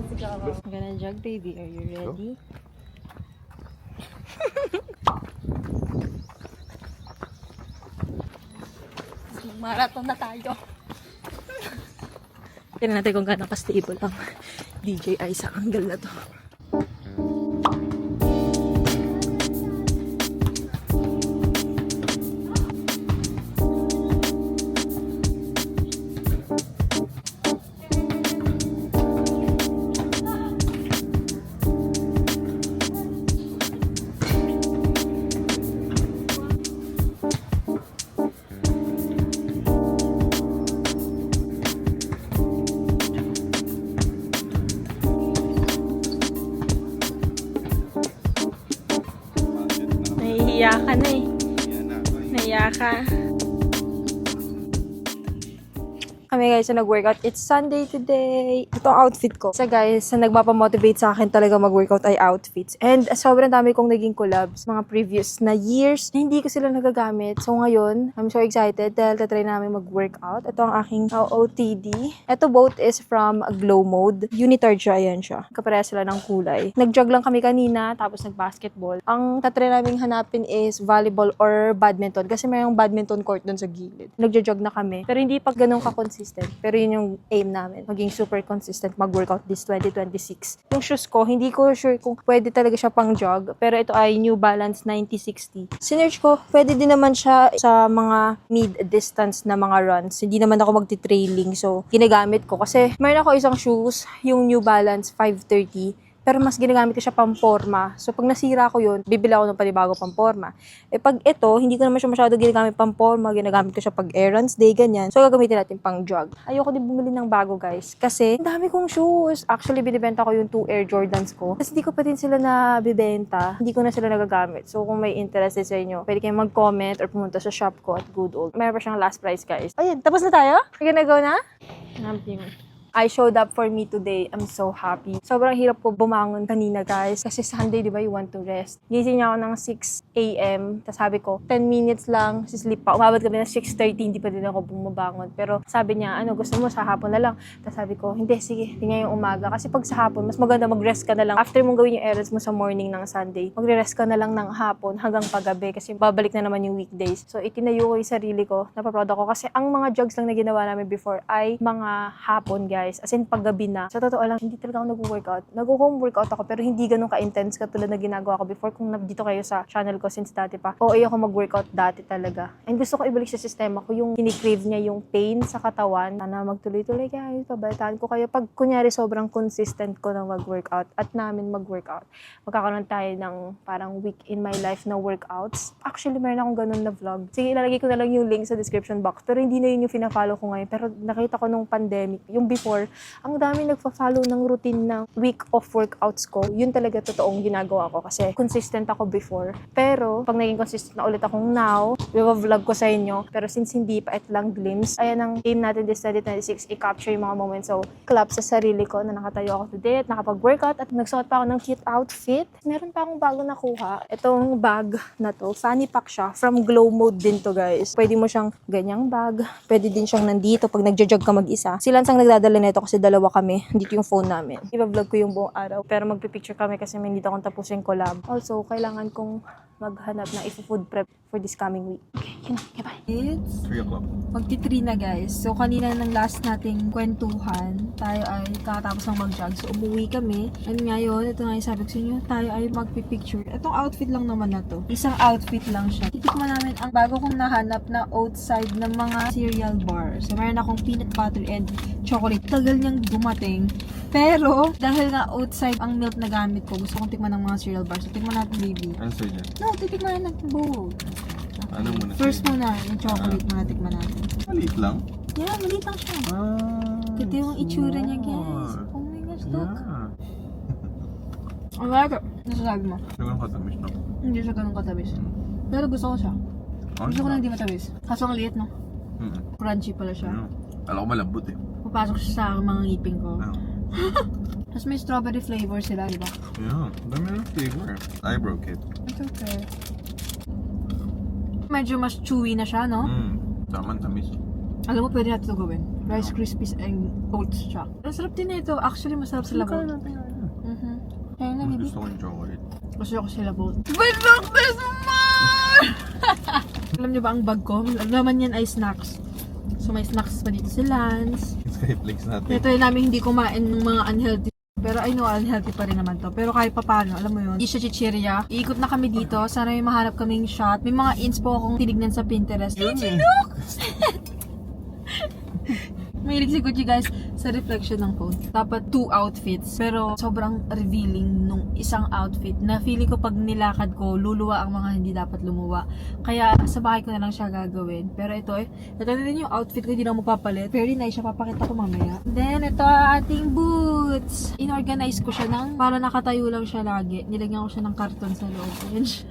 Let's go. I'm gonna jog, baby. Are you ready? Marathon na tayo. Tignan natin kung gano'ng ka-stable ang DJI sa angle na to. Nahihiya ka na eh. Nahihiya ka. Kami guys, na nag-workout. It's Sunday today. Ito ang outfit ko. So guys, na nagpapamotivate sa akin talaga mag-workout ay outfits. And sobrang dami kong naging collabs mga previous na years na hindi ko sila nagagamit. So ngayon, I'm so excited dahil tatry namin mag-workout. Ito ang aking OOTD. Ito both is from Glow Mode. Unitards siya, ayan siya. Kapareha sila ng kulay. Nag-jog lang kami kanina, tapos nag-basketball. Ang tatry namin hanapin is volleyball or badminton. Kasi mayroong badminton court dun sa gilid. Nag-jog na kami. Pero hindi pa ganun ka-consistent. Pero yun yung aim namin. Maging super consistent mag-workout this 2026. Yung shoes ko, hindi ko sure kung pwede talaga siya pang jog. Pero ito ay New Balance 9060. Sinerge ko, pwede din naman siya sa mga mid-distance na mga runs. Hindi naman ako magti-trailing. So, ginagamit ko. Kasi mayroon ako isang shoes, yung New Balance 530. Pero mas ginagamit ko siya pamporma. So, pag nasira ko yun, bibili ako ng panibago pamporma. Eh, pag ito, hindi ko naman siya masyado ginagamit pamporma. Ginagamit ko siya pag errands day, ganyan. So, gagamitin natin pang jog. Ayoko din bumili ng bago, guys. Kasi, ang dami kong shoes. Actually, binibenta ko yung 2 Air Jordans ko. Kasi hindi ko pa din sila nabibenta. Hindi ko na sila nagagamit. So, kung may interest sa inyo, pwede kayong mag-comment or pumunta sa shop ko at Good Old. Meron pa siyang last price, guys. Ayun, tapos na tayo? We're gonna go na? I showed up for me today. I'm so happy. Sobrang hirap ko bumangon kanina, guys. Kasi Sunday, di ba, you want to rest. Gising niya ako ng 6 a.m. Tapos sabi ko, 10 minutes lang, sisleep pa. Umabot kami ng 6:30, hindi pa din ako bumabangon. Pero sabi niya, ano, gusto mo sa hapon na lang? Tapos sabi ko, hindi, sige, tingnan yung umaga. Kasi pag sa hapon, mas maganda mag-rest ka na lang. After mong gawin yung errands mo sa morning ng Sunday, magre-rest ka na lang ng hapon hanggang paggabi. Kasi babalik na naman yung weekdays. So, itinayo ko yung sarili ko. Napaproud ako. Kasi ang mga jogs lang na ginawa namin before ay mga hapon, guys. As in, paggabi na. Sa totoo lang, hindi talaga ako nag-workout. Nag-home workout ako, pero hindi ganun ka-intense katulad na ginagawa ko before. Kung dito kayo sa channel ko since dati pa, OA ako mag-workout dati talaga. And gusto ko ibalik sa sistema ko yung kinikrave niya yung pain sa katawan. Sana magtuloy-tuloy guys. Pabalitaan ko kayo. Pag kunyari sobrang consistent ko na mag-workout at namin mag-workout, magkakaroon tayo ng parang week in my life na workouts. Actually, meron akong ganun na vlog. Sige, ilalagay ko na lang yung link sa description box. Pero hindi na yun yung fina-follow ko ngayon. Pero nakita ko nung pandemic, yung before, ang dami nagfa-follow ng routine ng week of workouts ko. Yun talaga totoong ginagawa ko kasi consistent ako before. Pero, pag naging consistent na ulit akong now, vlog ko sa inyo. Pero since hindi pa, ito lang glimpse. Ayan ang aim natin this 2026, i-capture yung mga moments. So, clap sa sarili ko na nakatayo ako today at nakapag-workout at nagsuot pa ako ng cute outfit. Meron pa akong bago nakuha. Itong bag na to, fanny pack siya. From Glow Mode din to, guys. Pwede mo siyang ganyang bag. Pwede din siyang nandito pag nagja-jog ka mag-isa. Silan sang nagdadala nito kasi dalawa kami. Dito yung phone namin. I-vlog ko yung buong araw. Pero magpipicture kami kasi may hindi akong tapusin collab. Also, kailangan kong maghanap ng food prep for this coming week. Okay, yun na. Okay, bye. It's 3 o'clock. magti-3 na, guys. So, kanina ng last nating kwentuhan, tayo ay kakatapos ng mag-jog. So, umuwi kami. And ngayon, ito nga yung sabi ko sa inyo, tayo ay magpipicture. Itong outfit lang naman na to. Isang outfit lang siya. Titikman namin ang bago kong nahanap na outside ng mga cereal bar. So, meron akong peanut butter and chocolate. Tagal niyang dumating. Pero, dahil nga outside ang milk na gamit ko, gusto kong tikman ng mga cereal bars. So, tikman natin, baby. Ano sa'yo dyan? No, titikman natin both. Ano muna First sa'yo? muna, yung chocolate muna tikman natin. Maliit lang? Yeah, maliit lang siya. Ito yung itsura niya, guys. Oh my gosh, look. Yeah. I like it. Nasasabi mo? Siguro katamis na. Hindi siya ganun katamis. Pero gusto ko siya. Gusto ko na hindi matamis. Kaso ang liit, no? Crunchy pala siya. Alam ko malambot eh. Papasok siya sa mga ngipin ko. Yeah. Tapos may strawberry flavor sila, di ba? Yeah. Dami ng flavor. Eyebrow kit. It's okay. Medyo mas chewy na siya, no? Tama tamis. Alam mo, pwede natin ito gawin. Rice Krispies and oats siya. Ang sarap din ito. Actually, masarap sila both. Kaya na, Mas baby. gusto ko yung chocolate. Gusto ko sila both. But look this more! Alam niyo ba ang bag ko? Laman yan ay snacks. So may snacks pa dito si Lance. Skyflakes natin. Ito yung namin hindi kumain ng mga unhealthy. Pero I know unhealthy pa rin naman to. Pero kahit pa paano, alam mo yun, isha chichirya. Iikot na kami dito. Sana may mahanap kaming shot. May mga inspo akong tinignan sa Pinterest. Look! Mahilig si Gucci guys sa reflection ng phone. Dapat 2 outfits. Pero sobrang revealing nung isang outfit na feeling ko pag nilakad ko, luluwa ang mga hindi dapat lumuwa. Kaya sa bahay ko na lang siya gagawin. Pero ito din yung outfit ko, hindi na mapapalit. Very nice siya, papakita ko mamaya. Then ito ating boots. Inorganize ko siya para nakatayo lang siya lagi. Nilagyan ko siya ng karton sa loob. Ayan siya.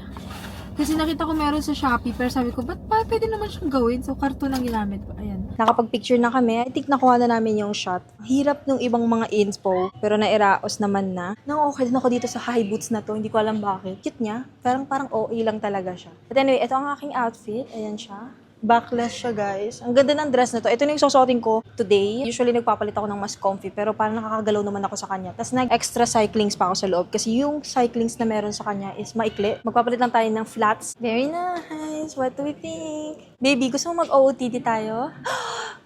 Kasi nakita ko meron sa Shopee, pero sabi ko, ba't pwede naman siyang gawin? So, karton ang ginamit ko. Ayan. Nakapag-picture na kami. I think nakuha na namin yung shot. Hirap nung ibang mga inspo, pero nairaos naman na. Nang okay din ako dito sa high boots na to. Hindi ko alam bakit. Cute niya. Parang OA lang talaga siya. But anyway, ito ang aking outfit. Ayan siya. Backless siya, guys. Ang ganda ng dress na to. Ito na yung susuotin ko today. Usually, nagpapalit ako ng mas comfy, pero parang nakakagalaw naman ako sa kanya. Tapos, nag-extra cyclings pa ako sa loob. Kasi yung cyclings na meron sa kanya is maikli. Magpapalit lang tayo ng flats. Very nice. What do we think? Baby, gusto mo mag-OOTD tayo?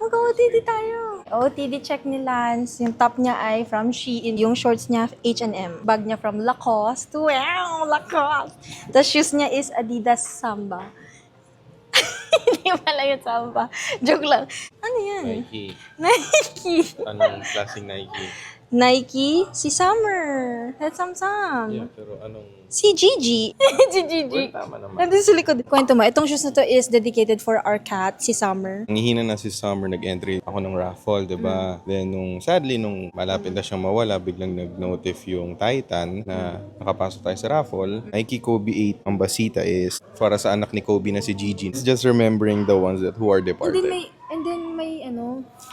Mag-OOTD tayo. OOTD check ni Lance. Yung top niya ay from Shein. Yung shorts niya, H&M. Bag niya from Lacoste. Wow, Lacoste. Tapos shoes niya is Adidas Samba. Hindi pala yung Samba. Joke lang. Ano yan? Nike. Nike. Anong klaseng Nike? Nike? Si Summer. That's Sam. pero anong... Si Gigi. Si Gigi. Tama naman. Nandun sa likod. Kwento mo, itong shoes na to is dedicated for our cat, si Summer. Nangihina na si Summer, nag-entry ako ng raffle, diba? Then, sadly, nung malapit na siyang mawala, biglang nag-notif yung Titan na nakapasok tayo sa raffle. Nike Kobe 8, ang basita is para sa anak ni Kobe na si Gigi. It's just remembering the ones who are departed. And then may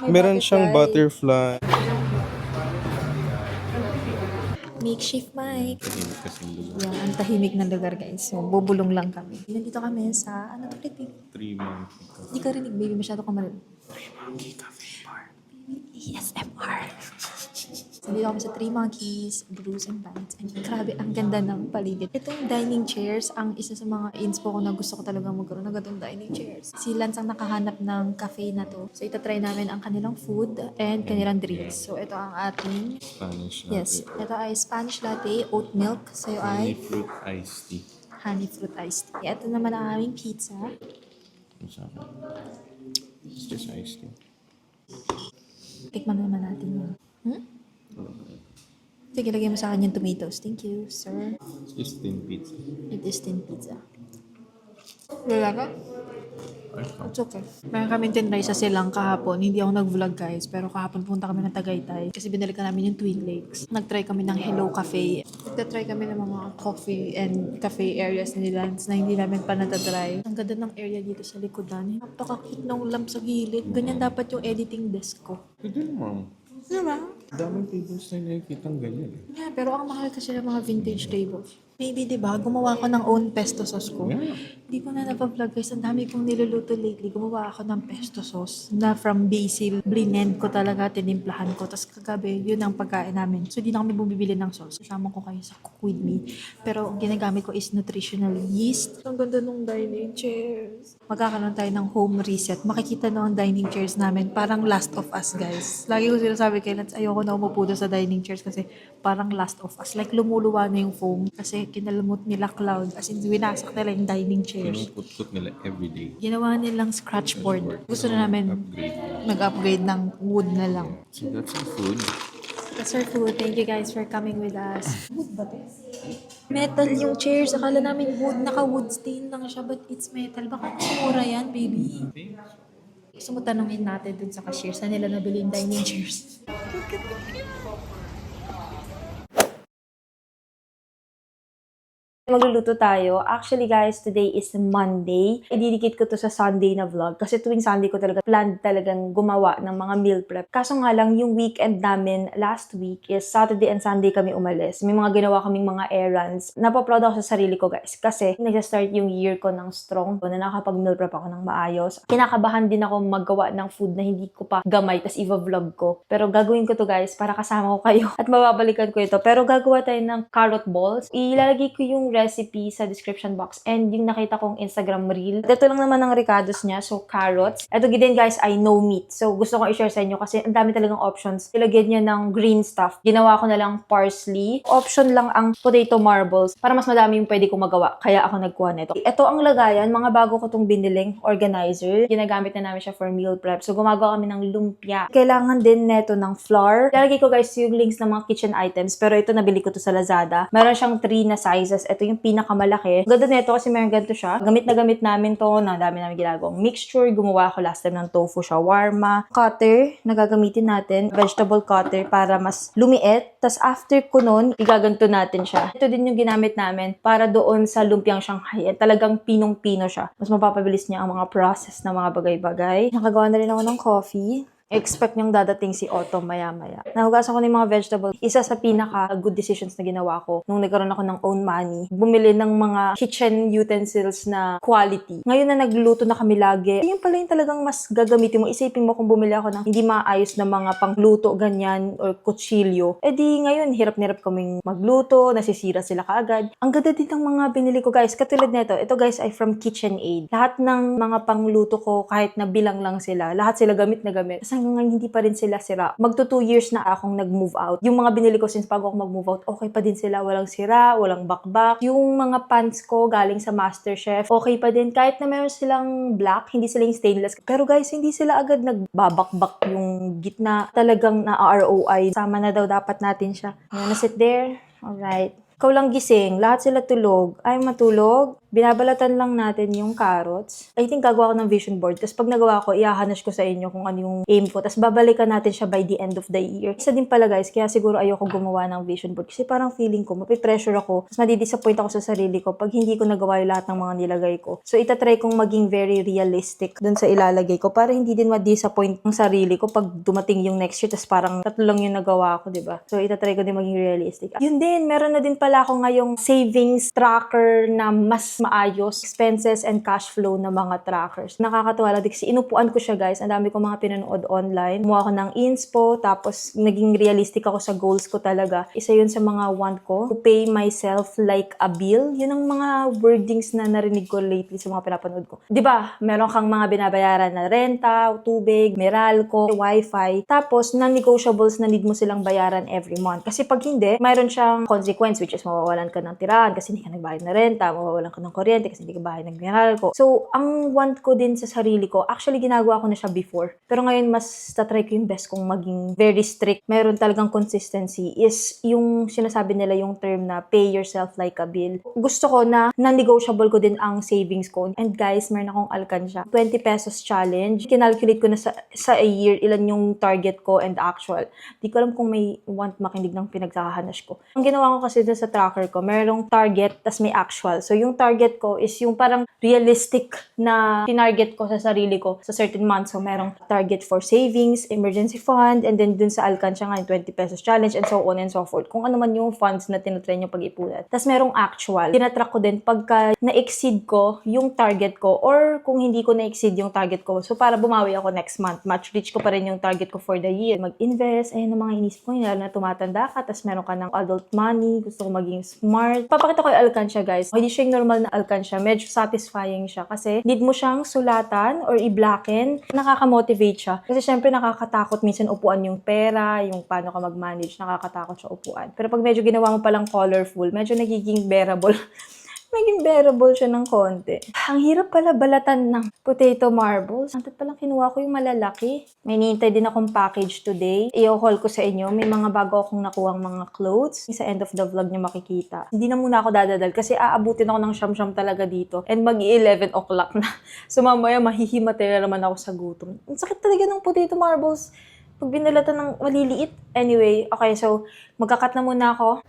Meron siyang butterfly. Makeshift mic. Tahimik kasing lugar. Yan, ang tahimik na lugar, guys. So, bubulong lang kami. Nandito kami sa, ano to, baby? 3 months. Hindi ka rinig, baby. Masyado ka marinig. 3 Monkey Cafe Bar. ASMR. So, dito kami sa 3 Monkeys, Brews and Bites. And grabe, ang ganda ng paligid. Itong dining chairs, ang isa sa mga inspo ko na gusto ko talaga magkaroon ng ganitong dining chairs. Si Lance ang nakahanap ng cafe na to. So, itatry namin ang kanilang food and kanilang drinks. So, ito ang ating... Spanish latte. Yes, ito ay Spanish latte, oat milk. Sa'yo ay Honey fruit iced tea. honey fruit iced tea. Ito naman ang aming pizza. Ano sa akin? It's just iced tea. Tikman naman natin yun. Sige, lagay mo sa akin yung tomatoes. Thank you, sir. It's just thin pizza. It is thin pizza. Wala ka? It's okay. Meron kami tinry sa silang kahapon. Hindi ako nag-vlog, guys. Pero kahapon punta kami ng Tagaytay. Kasi binalikan namin yung Twin Lakes. Nag-try kami ng Hello Cafe. Nag-try kami ng mga coffee and cafe areas nila na hindi namin pa natatry. Ang ganda ng area dito sa likodan. Napaka-cute ng lamp sa gilid. Ganyan dapat yung editing desk ko. Pwede naman. Diba? Daming tables na nakikitang ganyan. Yeah, pero ang mahal kasi ng mga vintage tables. Baby, diba? Gumawa ako ng own pesto sauce ko. Yeah. Hindi ko na napavlog guys. Ang dami kong niluluto lately. Gumawa ako ng pesto sauce na from basil. Blend ko talaga, tinimplahan ko. Tapos kagabi, yun ang pagkain namin. So, di na kami bumibili ng sauce. Kasama ko kayo sa Cook With Me. Pero ang ginagamit ko is nutritional yeast. Ang ganda ng dining chairs. Magkakaroon tayo ng home reset. Makikita na ang dining chairs namin. Parang Last of Us, guys. Lagi ko sinasabi kay Lance, ayoko na umupo doon sa dining chairs kasi parang Last of Us. Like, lumuluwa na yung foam. Kasi kinalamot nila cloud. As in, winasak nila yung dining chairs. Pinuput-put nila everyday. Ginawa nilang scratch board. Gusto na namin mag-upgrade ng wood na lang. So that's our food. That's our food. Thank you guys for coming with us. Wood ba to? Metal yung chairs. Akala namin wood. Naka-wood stain lang siya, but it's metal. Baka mas mura yan, baby. Gusto mo tanongin natin dun sa cashier. Saan nila nabili yung dining chairs? Magluluto tayo. Actually guys, today is Monday. Ididikit ko to sa Sunday na vlog kasi tuwing Sunday ko talaga planned talagang gumawa ng mga meal prep. Kaso nga lang, yung weekend namin last week is Saturday and Sunday kami umalis. May mga ginawa kaming mga errands. Napaproud ako sa sarili ko guys kasi nag-start yung year ko ng strong na nakapag-meal prep ako ng maayos. Kinakabahan din ako maggawa ng food na hindi ko pa gamay tas i-vlog ko. Pero gagawin ko to guys para kasama ko kayo at mababalikan ko ito. Pero gagawa tayo ng carrot balls. Ilalagay ko yung recipe sa description box and yung nakita kong Instagram reel. Ito lang naman ang ricados niya. So, carrots. Ito din guys ay no meat. So, gusto kong i-share sa inyo kasi ang dami talagang options. Ilagyan niya ng green stuff. Ginawa ko na lang parsley. Option lang ang potato marbles para mas madami yung pwede kong magawa. Kaya ako nagkuha nito. Ito ang lagayan. Mga bago ko itong biniling organizer. Ginagamit na namin siya for meal prep. So, gumagawa kami ng lumpia. Kailangan din neto ng flour. Lalagay ko guys yung links ng mga kitchen items. Pero ito nabili ko to sa Lazada. Meron siyang 3 na sizes. Ito yung pinakamalaki. Ganda nito kasi meron ganito siya. Gamit na gamit namin to. Na dami namin ginagawang mixture. Gumawa ako last time ng tofu shawarma. Cutter na gagamitin natin. Vegetable cutter para mas lumiit. Tapos after ko nun, igaganto natin siya. Ito din yung ginamit namin para doon sa lumpiang Shanghai. Talagang pinong-pino siya. Mas mapapabilis niya ang mga process na mga bagay-bagay. Nakagawa na rin ako ng coffee. Expect niyong dadating si Otto maya-maya. Nahugasan ko na yung mga vegetable. Isa sa pinaka-good decisions na ginawa ko nung nagkaroon ako ng own money. Bumili ng mga kitchen utensils na quality. Ngayon na nagluto na kami lagi, yun pala yung talagang mas gagamitin mo. Isipin mo kung bumili ako ng hindi maayos na mga pangluto, ganyan, or kutsilyo. Eh di ngayon, hirap-hirap kaming magluto, nasisira sila kaagad. Ang ganda din ng mga binili ko guys. Katulad nito, ito guys ay from KitchenAid. Lahat ng mga pangluto ko, kahit na bilang lang sila, lahat sila gamit na gamit. Hanggang ngayon hindi pa rin sila sira. Magto 2 years na akong nag-move out. Yung mga binili ko since bago ako mag-move out, okay pa din sila. Walang sira, walang bakbak. Yung mga pants ko galing sa MasterChef, okay pa din. Kahit na meron silang black, hindi sila yung stainless. Pero guys, hindi sila agad nagbabakbak yung gitna. Talagang na-ROI. Sama na daw dapat natin siya. You wanna sit there? Alright. Ikaw lang gising. Lahat sila tulog. Ay, matulog. Binabalatan lang natin yung carrots. I think gagawa ko ng vision board. Tapos pag nagawa ko, ihahanas ko sa inyo kung ano yung aim ko. Tapos babalikan natin siya by the end of the year. Isa din pala guys, kaya siguro ayoko gumawa ng vision board. Kasi parang feeling ko, mapipressure ako. Tapos madidisappoint ako sa sarili ko pag hindi ko nagawa yung lahat ng mga nilagay ko. So itatry kong maging very realistic dun sa ilalagay ko. Para hindi din ma-disappoint ang sarili ko pag dumating yung next year. Tapos parang 3 lang yung nagawa ko, diba? So itatry ko din maging realistic. Yun din, meron na din pala ako ngayong savings tracker na mas maayos, expenses and cash flow na mga trackers. Nakakatuwa lang kasi inupuan ko siya guys. Ang dami ko mga pinanood online. Kumuha ako ng inspo, tapos naging realistic ako sa goals ko talaga. Isa yun sa mga want ko. To pay myself like a bill. Yun ang mga wordings na narinig ko lately sa mga pinapanood ko. Diba? Meron kang mga binabayaran na renta, tubig, Meralco, wifi. Tapos, non-negotiables na need mo silang bayaran every month. Kasi pag hindi, mayroon siyang consequence which is mawawalan ka ng tirahan kasi hindi ka nagbayad na renta, mawawalan ka ng kuryente kasi hindi ka bahay ng Meralco. So, ang want ko din sa sarili ko, actually ginagawa ko na siya before. Pero ngayon, mas tatry ko yung best kong maging very strict. Meron talagang consistency is yung sinasabi nila yung term na pay yourself like a bill. Gusto ko na non-negotiable ko din ang savings ko. And guys, meron akong alkansya. 20 pesos challenge. Kinalculate ko na sa a year ilan yung target ko and actual. Di ko alam kung may want makinig ng pinagkakahanas ko. Ang ginawa ko kasi dun sa tracker ko, merong target tas may actual. So, yung target ko is yung parang realistic na tinarget ko sa sarili ko sa certain month. So, merong target for savings, emergency fund, and then dun sa alkansya nga, yung 20 pesos challenge, and so on and so forth. Kung ano man yung funds na tinatry nyo pag-ipunan. Tapos, merong actual. Tinatrack ko din pagka na-exceed ko yung target ko or kung hindi ko na-exceed yung target ko. So, para bumawi ako next month. Match reach ko pa rin yung target ko for the year. Mag-invest, ayun ang mga inisip ko. Lalo na tumatanda ka, tapos meron ka ng adult money, gusto ko maging smart. Papakita ko yung alkansya, guys. Hindi siya yung normal na alkansya. Medyo satisfying siya kasi need mo siyang sulatan or i-blacken. Nakaka-motivate siya. Kasi syempre nakakatakot minsan upuan yung pera, yung paano ka mag-manage, nakakatakot siya upuan. Pero pag medyo ginawa mo palang colorful, medyo nagiging bearable. Maging bearable siya ng konti. Ang hirap pala balatan ng potato marbles. Antat palang kinuha ko yung malalaki. May nihintay din akong package today. I-haul ko sa inyo. May mga bago akong nakuhang mga clothes. Sa end of the vlog nyo makikita. Hindi na muna ako dadadal kasi aabutin ako ng siyam-siyam talaga dito. And mag-11 o'clock na. So mamaya mahihimatay na naman ako sa gutom. Ang sakit talaga ng potato marbles. Pag binalatan ng maliliit. Anyway, okay, so magkakat na muna ako.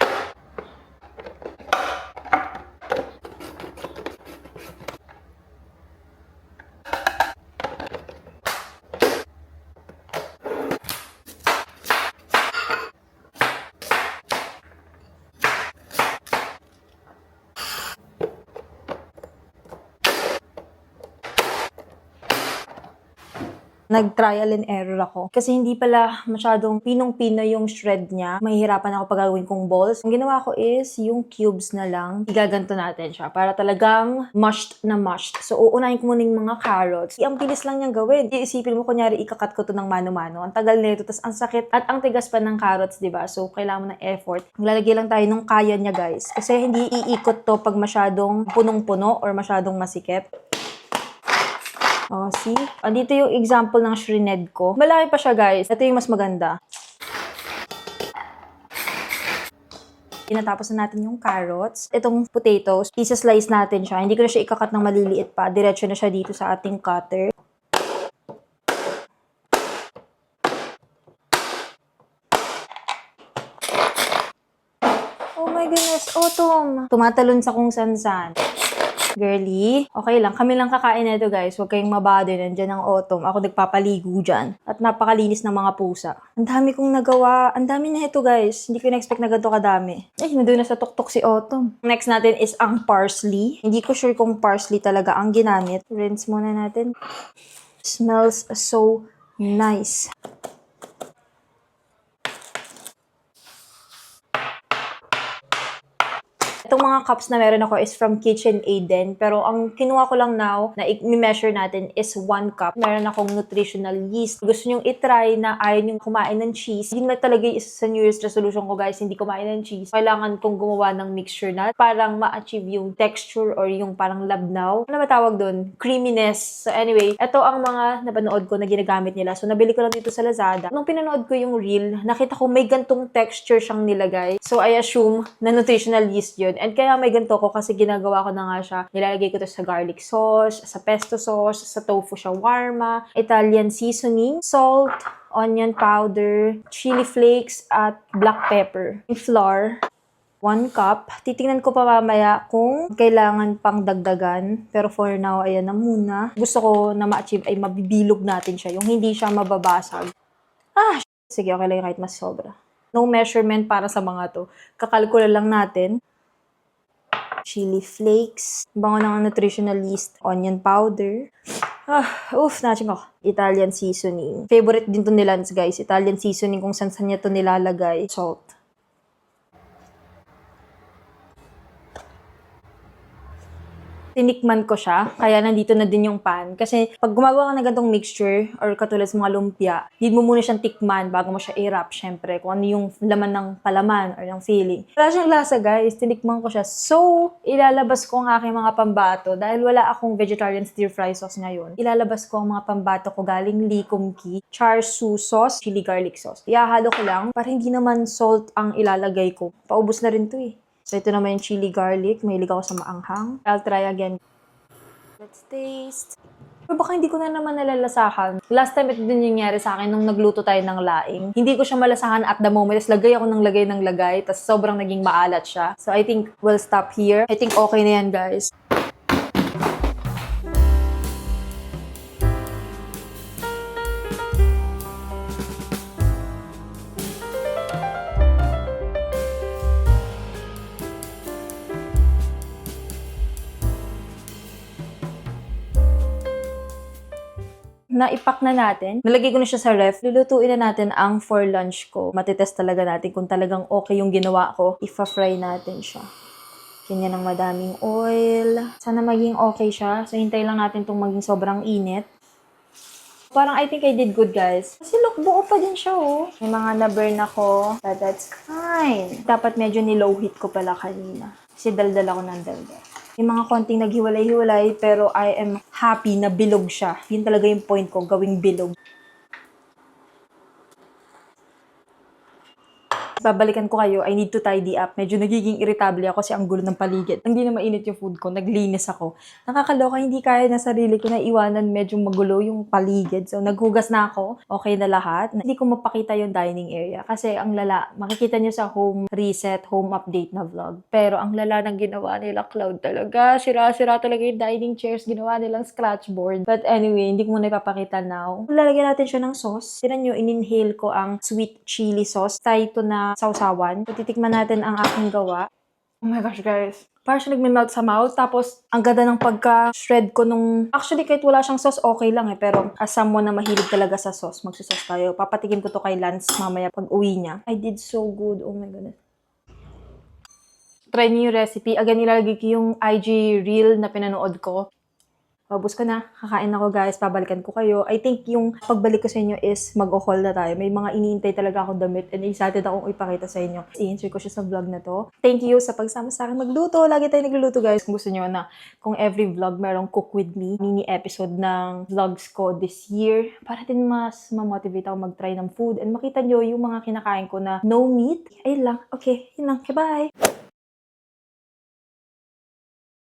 Nag-trial and error ako. Kasi hindi pala masyadong pinong-pino yung shred niya. Mahihirapan ako pag gagawin kong balls. Ang ginawa ko is, yung cubes na lang, igaganto natin siya para talagang mashed na mashed. So, uunahin ko muna yung mga carrots. Ang bilis lang niyang gawin. Iisipin mo, kunyari, ikakat ko to ng mano-mano. Ang tagal nito, tas ang sakit at ang tigas pa ng carrots, diba? So, kailangan mo ng effort. Maglalagay lang tayo ng kaya niya, guys. Kasi hindi iikot to pag masyadong punong-puno or masyadong masikip. Oh, see? Dito yung example ng shrined ko. Malaki pa siya, guys. Ito yung mas maganda. Tinatapos na natin yung carrots. Itong potatoes, isa-slice natin siya. Hindi ko na siya ikakat ng maliliit pa. Diretso na siya dito sa ating cutter. Oh my goodness, Autumn! Tumatalon sa kung san-san. Girly, okay lang. Kami lang kakain na ito, guys. Huwag kayong mabother. Nandiyan ang Autumn. Ako nagpapaligo dyan. At napakalinis ng mga pusa. Ang dami kong nagawa. Ang dami na ito, guys. Hindi ko na-expect na ganito kadami. Nandun na sa tuktok si Autumn. Next natin is ang parsley. Hindi ko sure kung parsley talaga ang ginamit. Rinse muna natin. Smells so nice. Itong mga cups na meron ako is from KitchenAid din. Pero ang kinuha ko lang now na i-measure natin is 1 cup. Meron akong nutritional yeast. Gusto nyong itry na ayaw nyong kumain ng cheese. Yun na talaga yung isa sa New Year's resolution ko, guys. Hindi kumain ng cheese. Kailangan kong gumawa ng mixture na parang ma-achieve yung texture or yung parang labnaw. Ano ba tawag dun? Creaminess. So anyway, ito ang mga napanood ko na ginagamit nila. So nabili ko lang dito sa Lazada. Nung pinanood ko yung reel, nakita ko may gantong texture siyang nilagay. So I assume na nutritional yeast yun. And kaya may ganito ko kasi ginagawa ko na nga siya. Nilalagay ko to sa garlic sauce, sa pesto sauce, sa tofu shawarma, Italian seasoning, salt, onion powder, chili flakes, at black pepper. Yung flour, 1 cup. Titingnan ko pa mamaya kung kailangan pang dagdagan. Pero for now, ayan na muna. Gusto ko na ma-achieve ay mabibilog natin siya. Yung hindi siya mababasag. Sige, okay lang kahit mas sobra. No measurement para sa mga to. Kakalkula lang natin. Chili flakes, bango ng nutritional yeast, onion powder. Naching ako. Italian seasoning. Favorite din to nila, guys. Italian seasoning kung saan niya to nilalagay. Salt. Tinikman ko siya, kaya nandito na din yung pan. Kasi pag gumagawa ka ng ganitong mixture, or katulad sa mga lumpia, need mo muna siyang tikman bago mo siya i-wrap, syempre, kung ano yung laman ng palaman or yung filling. Wala siyang lasa, guys. Tinikman ko siya. So, ilalabas ko ang aking mga pambato. Dahil wala akong vegetarian stir-fry sauce ngayon, ilalabas ko ang mga pambato ko galing Lee Kum Kee, char siu sauce, chili garlic sauce. Ihahalo ko lang para hindi naman salt ang ilalagay ko. Paubos na rin to eh. So, ito naman yung chili garlic. Mahilig ako sa maanghang. I'll try again. Let's taste. Pero baka hindi ko na naman nalalasahan. Last time, ito din yung nangyari sa akin nung nagluto tayo ng laing. Hindi ko siya malasahan at the moment. Tapos lagay ako ng lagay. Tapos sobrang naging maalat siya. So, I think we'll stop here. I think okay na yan, guys. Naipak na natin. Nalagay ko na siya sa ref. Lulutuin na natin ang for lunch ko. Matitest talaga natin kung talagang okay yung ginawa ko. Ifa-fry natin siya. Ganyan ng madaming oil. Sana maging okay siya. So, hintay lang natin itong maging sobrang init. Parang I think I did good, guys. Kasi look, buo pa din siya, oh. May mga na-burn ako. But that's fine. Dapat medyo ni-low heat ko pala kanina. Kasi daldal ako ng daldal. May mga konting naghiwalay-hiwalay, pero I am happy na bilog siya. Yun talaga yung point ko, gawing bilog. babalikan ko kayo, I need to tidy up. Medyo nagiging irritable ako kasi ang gulo ng paligid. Hindi na mainit yung food ko, naglinis ako. Nakakaloka, hindi kaya na sarili ko na iwanan medyo magulo yung paligid. So, naghugas na ako, okay na lahat. Hindi ko mapakita yung dining area kasi ang lala, makikita nyo sa home reset, home update na vlog. Pero ang lala ng ginawa nila, cloud talaga. Sira-sira talaga yung dining chairs, ginawa nilang scratch board. But anyway, hindi ko muna ipapakita now. Lalagyan natin siya ng sauce. Tinan nyo, in-inhale ko ang sweet chili sauce. Tayo ito na sausawan. So, titikman natin ang aking gawa. Oh my gosh, guys. Parang siya nagme-melt sa mouth. Tapos, ang ganda ng pagka-shred ko nung... Actually, kahit wala siyang sauce, okay lang eh. Pero as someone na mahilig talaga sa sauce, magsusauce tayo. Papatikim ko to kay Lance mamaya pag uwi niya. I did so good. Oh my goodness. Try niyo yung recipe. Again, ilalagay ko yung IG reel na pinanood ko. Paubos ko na. Kakain ako guys. Pabalikan ko kayo. I think yung pagbalik ko sa inyo is mag-o-haul na tayo. May mga iniintay talaga akong damit and excited akong ipakita sa inyo. I-answer ko siya sa vlog na to. Thank you sa pagsama sa akin magluto. Lagi tayo nagluluto guys. Kung gusto nyo na kung every vlog merong cook with me, mini episode ng vlogs ko this year para din mas ma-motivate ako mag-try ng food and makita nyo yung mga kinakain ko na no meat. Ayun lang. Okay. Yun lang. Okay, bye!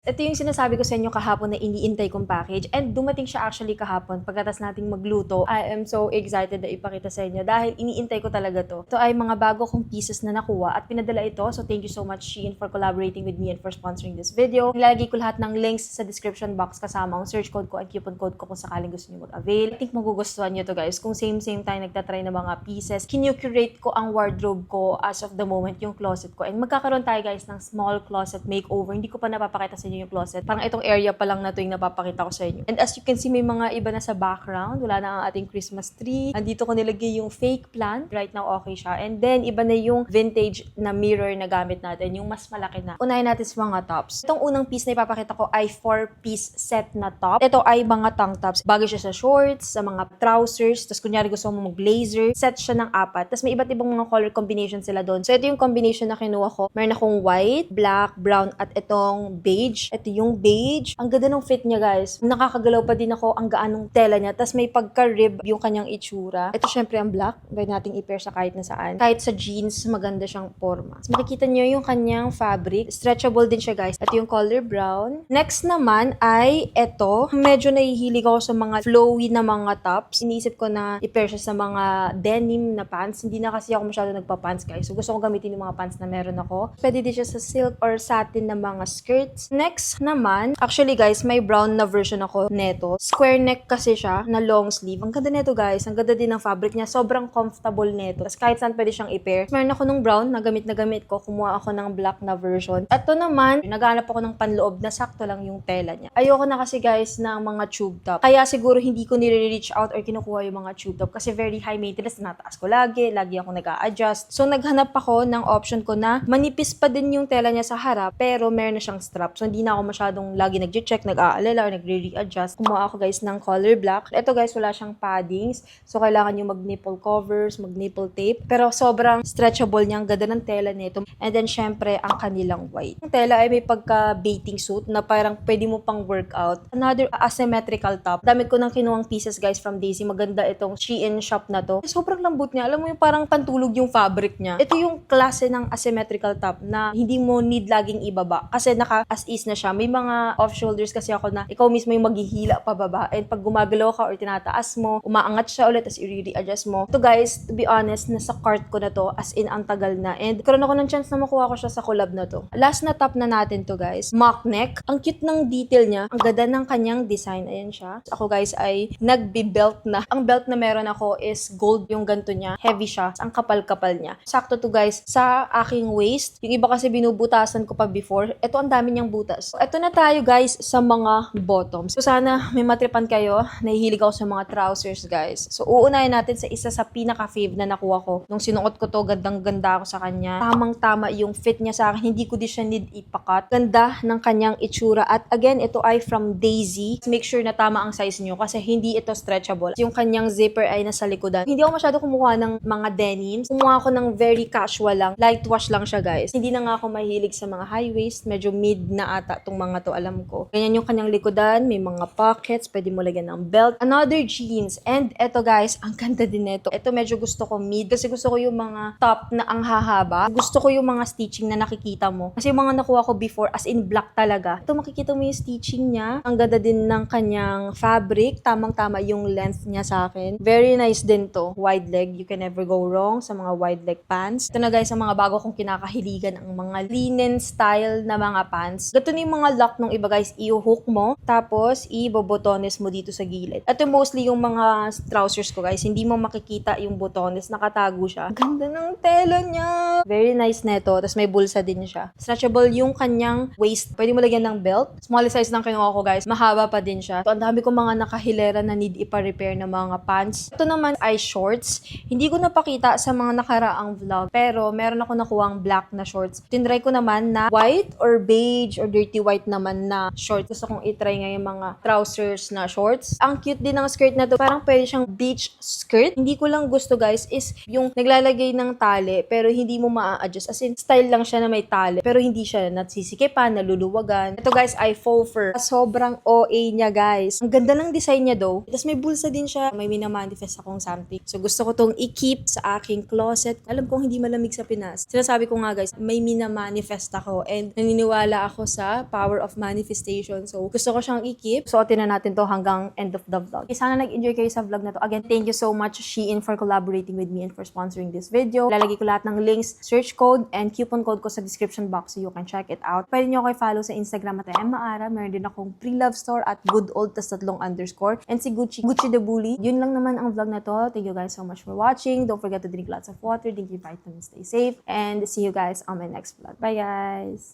Ito yung sinasabi ko sa inyo kahapon na iniintay kong package and dumating siya actually kahapon pagkatas nating magluto. I am so excited na ipakita sa inyo dahil iniintay ko talaga to. Ito ay mga bago kong pieces na nakuha at pinadala ito. So thank you so much Shein for collaborating with me and for sponsoring this video. Nilalagay ko lahat ng links sa description box kasama ang search code ko at coupon code ko kung sakaling gusto niyo mag-avail. I think magugustuhan niyo to guys. Kung same tayo nagtatry ng mga pieces, kinyo-curate ko ang wardrobe ko as of the moment, yung closet ko. And magkakaroon tayo guys ng small closet makeover. Hindi ko pa napapakita sa inyo yung closet. Parang itong area pa lang na to yung napapakita ko sa inyo. And as you can see, may mga iba na sa background. Wala na ang ating Christmas tree. Andito ko nilagay yung fake plant. Right now, okay siya. And then, iba na yung vintage na mirror na gamit natin. Yung mas malaki na. Unahin natin sa mga tops. Itong unang piece na ipapakita ko ay 4-piece set na top. Ito ay mga tank tops. Bagay siya sa shorts, sa mga trousers. Tapos kunyari gusto mo mag-blazer. Set siya ng 4. Tapos may iba't ibang mga color combination sila doon. So, ito yung combination na kinuha ko. Meron akong white, black, brown, at itong beige. Ito yung beige. Ang ganda ng fit niya, guys. Nakakagalaw pa din ako ang gaan ng tela niya. Tapos may pagka-rib yung kanyang itsura. Ito syempre ang black. Pwede nating i-pair sa kahit na saan. Kahit sa jeans, maganda siyang forma. So, makikita niyo yung kanyang fabric. Stretchable din siya, guys. Ito yung color brown. Next naman ay ito. Medyo nahihilig ako sa mga flowy na mga tops. Iniisip ko na i-pair siya sa mga denim na pants. Hindi na kasi ako masyado nagpa-pants, guys. So, gusto ko gamitin yung mga pants na meron ako. Pwede din siya sa silk or satin na mga skirts. Next naman, actually guys, may brown na version ako neto. Square neck kasi siya, na long sleeve. Ang ganda neto guys, ang ganda din ng fabric niya. Sobrang comfortable neto. Tapos kahit saan pwede siyang i-pair. Meron ako nung brown na gamit ko. Kumuha ako ng black na version. Ito naman, naghanap ako ng panloob na sakto lang yung tela niya. Ayoko na kasi guys ng mga tube top. Kaya siguro hindi ko nire-reach out or kinukuha yung mga tube top kasi very high maintenance. Nataas ko lagi ako nag-a-adjust. So naghanap ako ng option ko na manipis pa din yung tela niya sa harap pero meron na siyang strap. So hindi na ako masyadong lagi nag-check, nag-aalala or nagre-readjust. Kumuha ako guys ng color black. Ito guys, wala siyang paddings. So kailangan yung mag-nipple covers, mag-nipple tape. Pero sobrang stretchable niya. Ang ganda ng tela nito. And then syempre, ang kanilang white. Ang tela ay may pagka-bathing suit na parang pwede mo pang workout. Another asymmetrical top. Dami ko nang kinuwang pieces guys from Daisy. Maganda itong Shein shop na to. Sobrang lambot niya. Alam mo yung parang pantulog yung fabric niya. Ito yung klase ng asymmetrical top na hindi mo need laging ibaba. Kasi naka-as is na siya. May mga off-shoulders kasi ako na ikaw mismo yung maghihila pababa. And pag gumagalaw ka or tinataas mo, umaangat siya ulit as i-readjust mo. Ito guys, to be honest, nasa cart ko na to as in ang tagal na. And karoon ako ng chance na makuha ko siya sa collab na to. Last na top na natin to guys. Mock neck. Ang cute ng detail niya. Ang ganda ng kanyang design. Ayan siya. Ako guys ay nagbi-belt na. Ang belt na meron ako is gold yung ganto niya. Heavy siya. Ang kapal-kapal niya. Sakto to guys sa aking waist. Yung iba kasi binubutasan ko pa before. Ito ang dami niyang butas. So, ito na tayo guys sa mga bottoms. So sana may matripan kayo. Nahihilig ako sa mga trousers guys. So uunahin natin sa isa sa pinaka-fave na nakuha ko. Nung sinuot ko to, gandang-ganda ako sa kanya. Tamang-tama yung fit niya sa akin. Hindi ko di siya need ipakat. Ganda ng kanyang itsura. At again, ito ay from Daisy. Make sure na tama ang size nyo kasi hindi ito stretchable. Yung kanyang zipper ay nasa likodan. Hindi ako masyado kumuha ng mga denims. Kumuha ako ng very casual lang. Light wash lang siya guys. Hindi na nga ako mahilig sa mga high waist. Medyo mid na ata tong mga to, alam ko. Ganyan yung kanyang likodan. May mga pockets. Pwede mo lagyan ng belt. Another jeans. And eto guys, ang ganda din neto. Ito medyo gusto ko mid. Kasi gusto ko yung mga top na ang hahaba. Gusto ko yung mga stitching na nakikita mo. Kasi yung mga nakuha ko before as in black talaga. Ito makikita mo yung stitching niya. Ang ganda din ng kanyang fabric. Tamang-tama yung length niya sa akin. Very nice din to. Wide leg. You can never go wrong sa mga wide leg pants. Ito na guys, ang mga bago kong kinakahiligan. Ang mga linen style na mga pants. Gato na yung mga lock ng iba guys, i-hook mo, tapos i-botones mo dito sa gilid. Ito mostly yung mga trousers ko guys, hindi mo makikita yung botones, nakatago siya. Ganda ng tela niya! Very nice neto, tapos may bulsa din siya. Stretchable yung kanyang waist. Pwede mo lagyan ng belt. Small size ng kinuha ko guys, mahaba pa din siya. So, ang dami kong mga nakahilera na need ipa-repair na mga pants. Ito naman ay shorts. Hindi ko napakita sa mga nakaraang vlog, pero meron ako nakuhang black na shorts. Tinry ko naman na white or beige or dirty white naman na shorts. Gusto kong itry ngayon mga trousers na shorts. Ang cute din ng skirt na to. Parang pwede siyang beach skirt. Hindi ko lang gusto guys is yung naglalagay ng tali pero hindi mo ma-adjust. As in, style lang siya na may tali pero hindi siya natsisikipan, naluluwagan. Ito guys ay faux fur. Sobrang OA niya guys. Ang ganda ng design niya though. Tapos may bulsa din siya. May minamanifest akong something. So gusto ko tong i-keep sa aking closet. Alam kong hindi malamig sa Pinas. Sinasabi ko nga guys, may minamanifest ako and naniniwala ako sa power of manifestation. So gusto ko siyang i-keep. Suotin na natin to hanggang end of the vlog. Okay, sana nag-enjoy kayo sa vlog na to. Again, thank you so much Shein for collaborating with me and for sponsoring this video. Lalagay ko lahat ng links, search code, and coupon code ko sa description box so you can check it out. Pwede nyo ako i-follow sa Instagram at Emma Ara. Meron din akong pre-love store at good old tas 3 underscore. And si Gucci the Bully. Yun lang naman ang vlog na to. Thank you guys so much for watching. Don't forget to drink lots of water, drink your vitamins, stay safe, and see you guys on my next vlog. Bye guys!